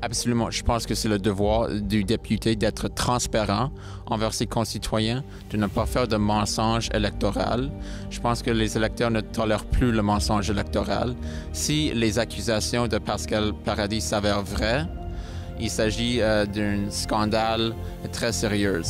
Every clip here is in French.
Absolument. Je pense que c'est le devoir du député d'être transparent envers ses concitoyens, de ne pas faire de mensonges électoraux. Je pense que les électeurs ne tolèrent plus le mensonge électoral. Si les accusations de Pascal Paradis s'avèrent vraies, il s'agit d'un scandale très sérieux.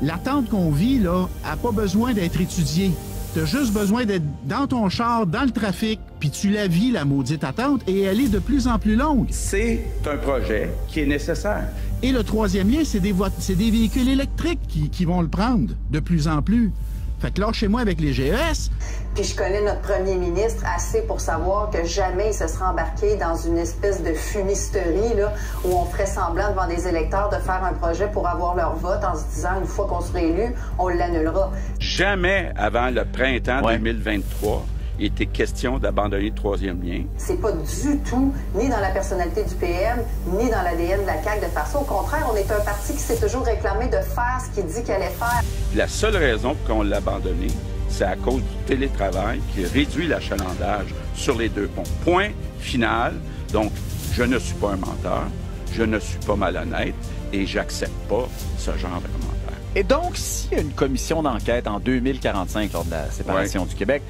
L'attente qu'on vit, là, n'a pas besoin d'être étudiée. Tu as juste besoin d'être dans ton char, dans le trafic, puis tu la vis, la maudite attente, et elle est de plus en plus longue. C'est un projet qui est nécessaire. Et le troisième lien, c'est des véhicules électriques qui vont le prendre de plus en plus. Fait que là, chez moi, avec les GES... Puis je connais notre premier ministre assez pour savoir que jamais il se sera embarqué dans une espèce de fumisterie là, où on ferait semblant devant des électeurs de faire un projet pour avoir leur vote en se disant une fois qu'on sera élu, on l'annulera. Jamais avant le printemps 2023, il était question d'abandonner le troisième lien. C'est pas du tout, ni dans la personnalité du PM, ni dans l'ADN de la CAQ de faire ça. Au contraire, on est un parti qui s'est toujours réclamé de faire ce qu'il dit qu'il allait faire. La seule raison pour qu'on l'a abandonné, c'est à cause du télétravail qui réduit l'achalandage sur les deux ponts. Point final. Donc, je ne suis pas un menteur, je ne suis pas malhonnête et j'accepte pas ce genre de commentaires. Et donc, s'il y a une commission d'enquête en 2045, lors de la séparation du Québec,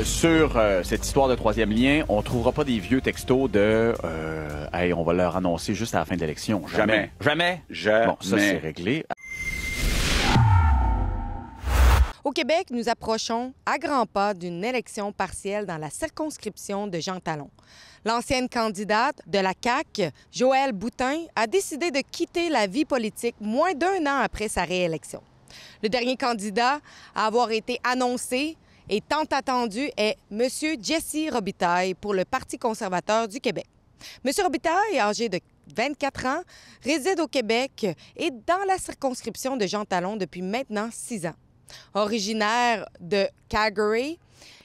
sur cette histoire de troisième lien, on ne trouvera pas des vieux textos de hey, on va leur annoncer juste à la fin de l'élection. Jamais. Jamais? Jamais. Bon, ça, c'est réglé. Au Québec, nous approchons à grands pas d'une élection partielle dans la circonscription de Jean Talon. L'ancienne candidate de la CAQ, Joëlle Boutin, a décidé de quitter la vie politique moins d'1 an après sa réélection. Le dernier candidat à avoir été annoncé et tant attendu est M. Jesse Robitaille pour le Parti conservateur du Québec. M. Robitaille, âgé de 24 ans, réside au Québec et dans la circonscription de Jean Talon depuis maintenant 6 ans. Originaire de Calgary,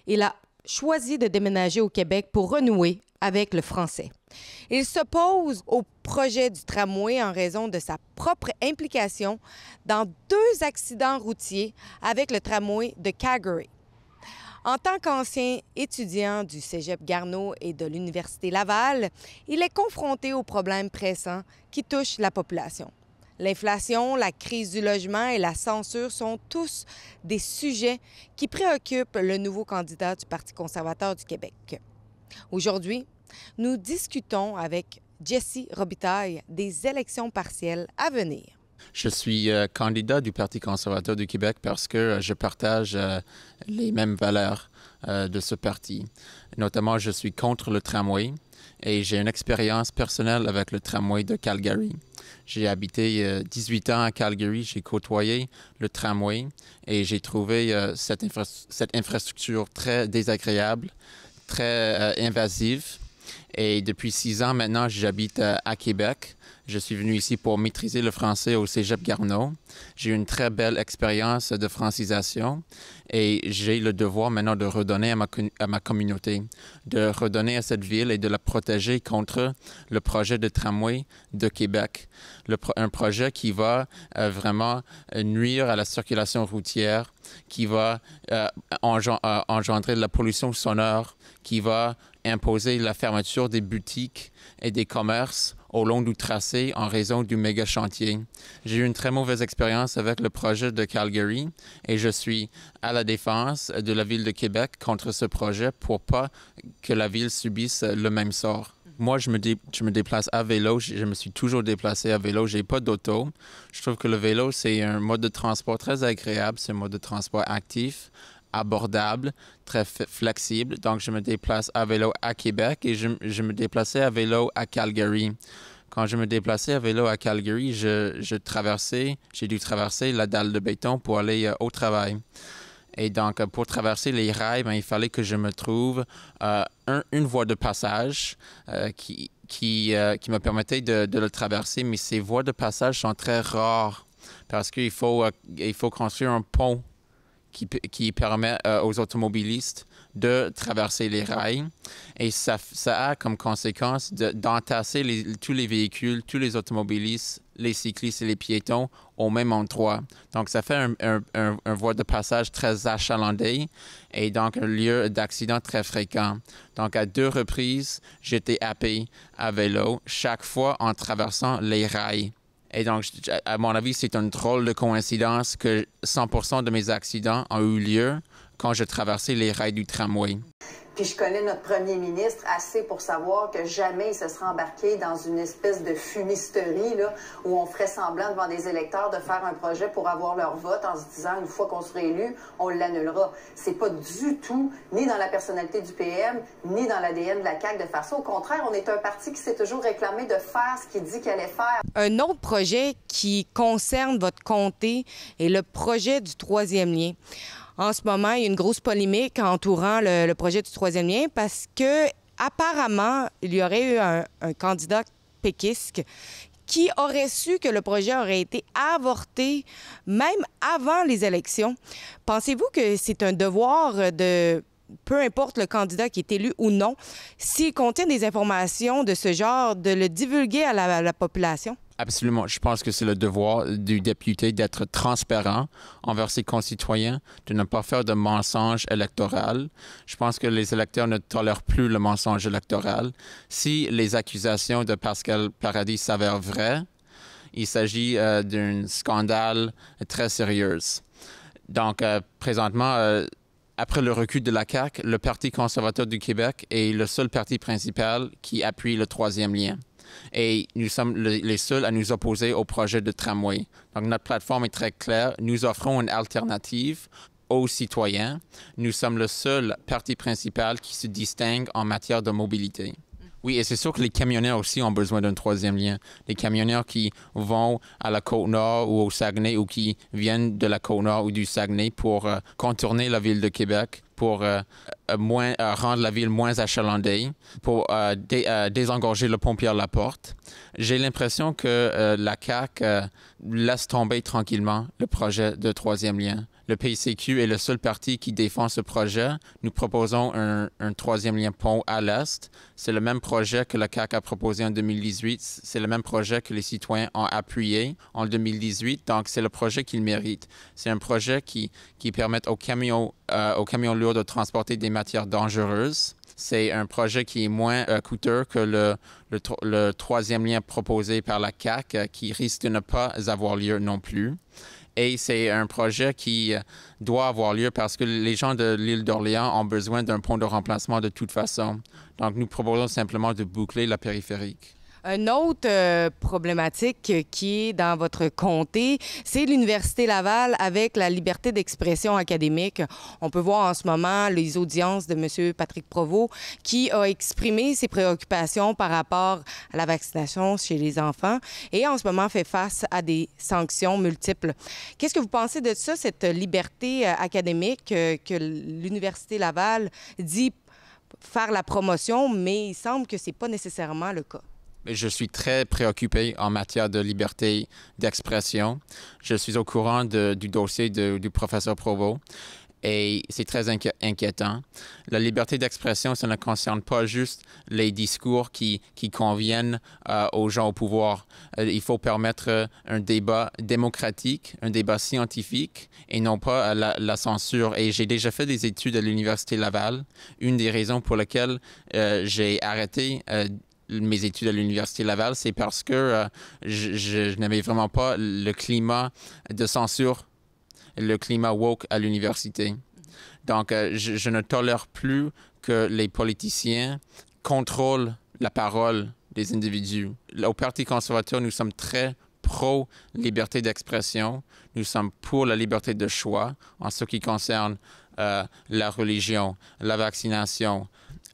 il a choisi de déménager au Québec pour renouer avec le français. Il s'oppose au projet du tramway en raison de sa propre implication dans 2 accidents routiers avec le tramway de Calgary. En tant qu'ancien étudiant du Cégep Garneau et de l'Université Laval, il est confronté aux problèmes pressants qui touchent la population. L'inflation, la crise du logement et la censure sont tous des sujets qui préoccupent le nouveau candidat du Parti conservateur du Québec. Aujourd'hui, nous discutons avec Jesse Robitaille des élections partielles à venir. Je suis candidat du Parti conservateur du Québec parce que je partage les mêmes valeurs de ce parti. Notamment, je suis contre le tramway et j'ai une expérience personnelle avec le tramway de Calgary. J'ai habité 18 ans à Calgary, j'ai côtoyé le tramway et j'ai trouvé cette infrastructure très désagréable, très invasive. Et depuis 6 ans maintenant, j'habite à Québec. Je suis venu ici pour maîtriser le français au Cégep Garneau. J'ai eu une très belle expérience de francisation et j'ai le devoir maintenant de redonner à ma communauté, de redonner à cette ville et de la protéger contre le projet de tramway de Québec. Un projet qui va vraiment nuire à la circulation routière, qui va engendrer de la pollution sonore, qui va imposer la fermeture des boutiques et des commerces au long du tracé en raison du méga chantier. J'ai eu une très mauvaise expérience avec le projet de Calgary et je suis à la défense de la Ville de Québec contre ce projet pour pas que la ville subisse le même sort. Moi, je me déplace à vélo. Je me suis toujours déplacé à vélo. Je n'ai pas d'auto. Je trouve que le vélo, c'est un mode de transport très agréable. C'est un mode de transport actif, abordable, très flexible. Donc, je me déplace à vélo à Québec et je me déplaçais à vélo à Calgary. Quand je me déplaçais à vélo à Calgary, j'ai dû traverser la dalle de béton pour aller au travail. Et donc, pour traverser les rails, il fallait que je me trouve une voie de passage qui me permettait de le traverser. Mais ces voies de passage sont très rares parce qu'il faut construire un pont qui permet aux automobilistes de traverser les rails. Et ça a comme conséquence d'entasser tous les véhicules, tous les automobilistes, les cyclistes et les piétons au même endroit. Donc, ça fait un voie de passage très achalandé et donc un lieu d'accident très fréquent. Donc, à 2 reprises, j'étais happé à vélo, chaque fois en traversant les rails. Et donc, à mon avis, c'est une drôle de coïncidence que 100% de mes accidents ont eu lieu quand je traversais les rails du tramway. Puis je connais notre premier ministre assez pour savoir que jamais il se sera embarqué dans une espèce de fumisterie là, où on ferait semblant devant des électeurs de faire un projet pour avoir leur vote en se disant une fois qu'on sera élu, on l'annulera. C'est pas du tout ni dans la personnalité du PM, ni dans l'ADN de la CAQ de faire ça. Au contraire, on est un parti qui s'est toujours réclamé de faire ce qu'il dit qu'il allait faire. Un autre projet qui concerne votre comté est le projet du 3e lien. En ce moment, il y a une grosse polémique entourant le projet du 3e lien parce que apparemment, il y aurait eu un candidat péquiste qui aurait su que le projet aurait été avorté même avant les élections. Pensez-vous que c'est un devoir de, peu importe le candidat qui est élu ou non, s'il contient des informations de ce genre, de le divulguer à la population? Absolument. Je pense que c'est le devoir du député d'être transparent envers ses concitoyens, de ne pas faire de mensonges électoraux. Je pense que les électeurs ne tolèrent plus le mensonge électoral. Si les accusations de Pascal Paradis s'avèrent vraies, il s'agit d'un scandale très sérieux. Donc, présentement, après le recul de la CAQ, le Parti conservateur du Québec est le seul parti principal qui appuie le 3e lien. Et nous sommes les seuls à nous opposer au projet de tramway. Donc, notre plateforme est très claire. Nous offrons une alternative aux citoyens. Nous sommes le seul parti principal qui se distingue en matière de mobilité. Oui, et c'est sûr que les camionneurs aussi ont besoin d'un 3e lien. Les camionneurs qui vont à la Côte-Nord ou au Saguenay ou qui viennent de la Côte-Nord ou du Saguenay pour contourner la ville de Québec, pour rendre la ville moins achalandée, pour désengorger le pont Pierre-Laporte. J'ai l'impression que la CAQ laisse tomber tranquillement le projet de 3e lien. Le PCQ est le seul parti qui défend ce projet. Nous proposons un 3e lien pont à l'Est. C'est le même projet que la CAQ a proposé en 2018. C'est le même projet que les citoyens ont appuyé en 2018. Donc, c'est le projet qu'ils méritent. C'est un projet qui permet aux camions lourds de transporter des matières dangereuses. C'est un projet qui est moins coûteux que le 3e lien proposé par la CAQ, qui risque de ne pas avoir lieu non plus. Et c'est un projet qui doit avoir lieu parce que les gens de l'île d'Orléans ont besoin d'un pont de remplacement de toute façon. Donc, nous proposons simplement de boucler la périphérique. Une autre problématique qui est dans votre comté, c'est l'Université Laval avec la liberté d'expression académique. On peut voir en ce moment les audiences de M. Patrick Provost qui a exprimé ses préoccupations par rapport à la vaccination chez les enfants et en ce moment fait face à des sanctions multiples. Qu'est-ce que vous pensez de ça, cette liberté académique que l'Université Laval dit faire la promotion, mais il semble que ce n'est pas nécessairement le cas? Je suis très préoccupé en matière de liberté d'expression. Je suis au courant du dossier du professeur Provost et c'est très inquiétant. La liberté d'expression, ça ne concerne pas juste les discours qui conviennent aux gens au pouvoir. Il faut permettre un débat démocratique, un débat scientifique et non pas la censure. Et j'ai déjà fait des études à l'Université Laval. Une des raisons pour lesquelles j'ai arrêté mes études à l'Université Laval, c'est parce que je n'aimais vraiment pas le climat de censure, le climat woke à l'université. Donc, je ne tolère plus que les politiciens contrôlent la parole des individus. Au Parti conservateur, nous sommes très pro-liberté d'expression. Nous sommes pour la liberté de choix en ce qui concerne la religion, la vaccination,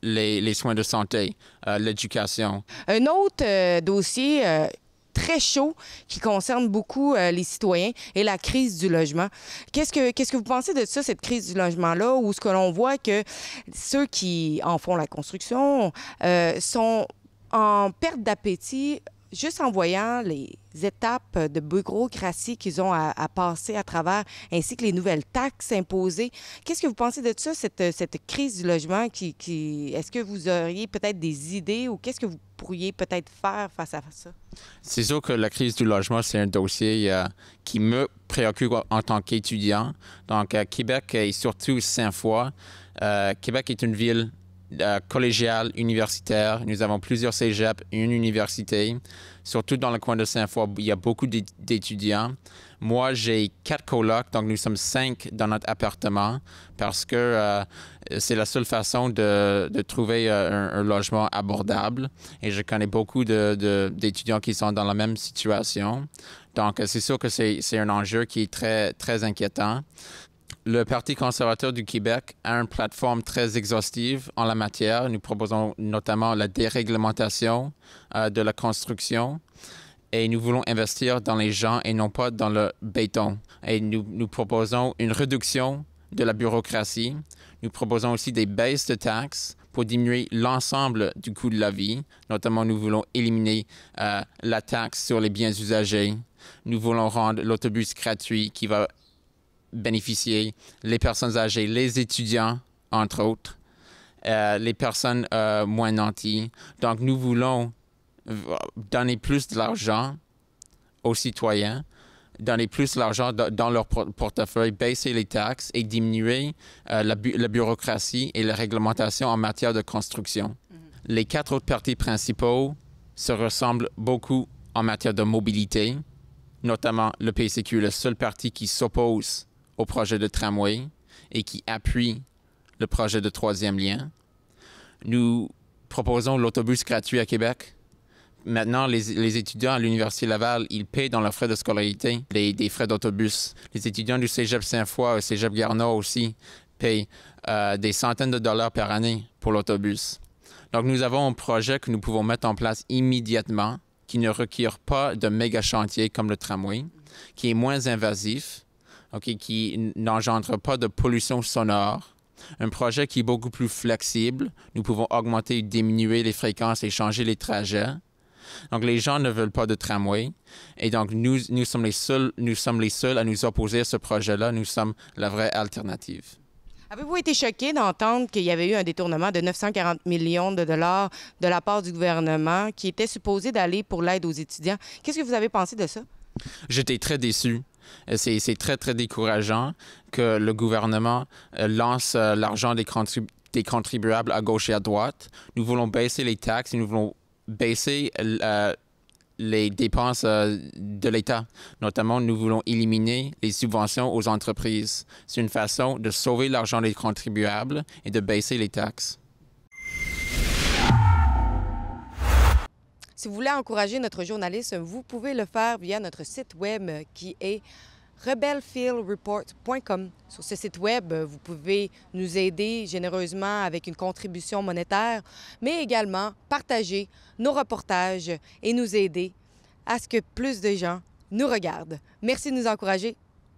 les soins de santé, l'éducation. Un autre dossier très chaud qui concerne beaucoup les citoyens est la crise du logement. Qu'est-ce que vous pensez de ça, cette crise du logement-là, où ce que l'on voit que ceux qui en font la construction sont en perte d'appétit juste en voyant les étapes de bureaucratie qu'ils ont à passer à travers, ainsi que les nouvelles taxes imposées, qu'est-ce que vous pensez de ça, cette crise du logement? Est-ce que vous auriez peut-être des idées ou qu'est-ce que vous pourriez peut-être faire face à ça? C'est sûr que la crise du logement, c'est un dossier qui me préoccupe en tant qu'étudiant. Donc, Québec et surtout Sainte-Foy. Québec est une ville collégiale, universitaire. Nous avons plusieurs cégeps, une université. Surtout dans le coin de Sainte-Foy, il y a beaucoup d'étudiants. Moi, j'ai 4 colocs, donc nous sommes 5 dans notre appartement parce que c'est la seule façon de trouver un logement abordable. Et je connais beaucoup d'étudiants qui sont dans la même situation. Donc, c'est sûr que c'est un enjeu qui est très, très inquiétant. Le Parti conservateur du Québec a une plateforme très exhaustive en la matière. Nous proposons notamment la déréglementation de la construction et nous voulons investir dans les gens et non pas dans le béton. Et nous proposons une réduction de la bureaucratie. Nous proposons aussi des baisses de taxes pour diminuer l'ensemble du coût de la vie. Notamment, nous voulons éliminer la taxe sur les biens usagés. Nous voulons rendre l'autobus gratuit qui va bénéficier les personnes âgées, les étudiants, entre autres, les personnes moins nanties. Donc, nous voulons donner plus d'argent aux citoyens, donner plus d'argent dans leur portefeuille, baisser les taxes et diminuer la bureaucratie et la réglementation en matière de construction. Les 4 autres partis principaux se ressemblent beaucoup en matière de mobilité, notamment le PCQ, le seul parti qui s'oppose au projet de tramway et qui appuie le projet de 3e lien. Nous proposons l'autobus gratuit à Québec. Maintenant, les étudiants à l'Université Laval, ils paient dans leurs frais de scolarité des frais d'autobus. Les étudiants du Cégep Sainte-Foy, Cégep Garneau aussi, payent des centaines de dollars par année pour l'autobus. Donc, nous avons un projet que nous pouvons mettre en place immédiatement, qui ne requiert pas de méga chantier comme le tramway, qui est moins invasif, qui n'engendre pas de pollution sonore. Un projet qui est beaucoup plus flexible. Nous pouvons augmenter, diminuer les fréquences et changer les trajets. Donc, les gens ne veulent pas de tramway. Et donc, nous sommes les seuls à nous opposer à ce projet-là. Nous sommes la vraie alternative. Avez-vous été choqué d'entendre qu'il y avait eu un détournement de 940 millions de dollars de la part du gouvernement qui était supposé d'aller pour l'aide aux étudiants? Qu'est-ce que vous avez pensé de ça? J'étais très déçu. C'est très, très décourageant que le gouvernement lance l'argent des contribuables à gauche et à droite. Nous voulons baisser les taxes et nous voulons baisser les dépenses de l'État. Notamment, nous voulons éliminer les subventions aux entreprises. C'est une façon de sauver l'argent des contribuables et de baisser les taxes. Si vous voulez encourager notre journalisme, vous pouvez le faire via notre site web qui est rebelfieldreport.com. Sur ce site web, vous pouvez nous aider généreusement avec une contribution monétaire, mais également partager nos reportages et nous aider à ce que plus de gens nous regardent. Merci de nous encourager.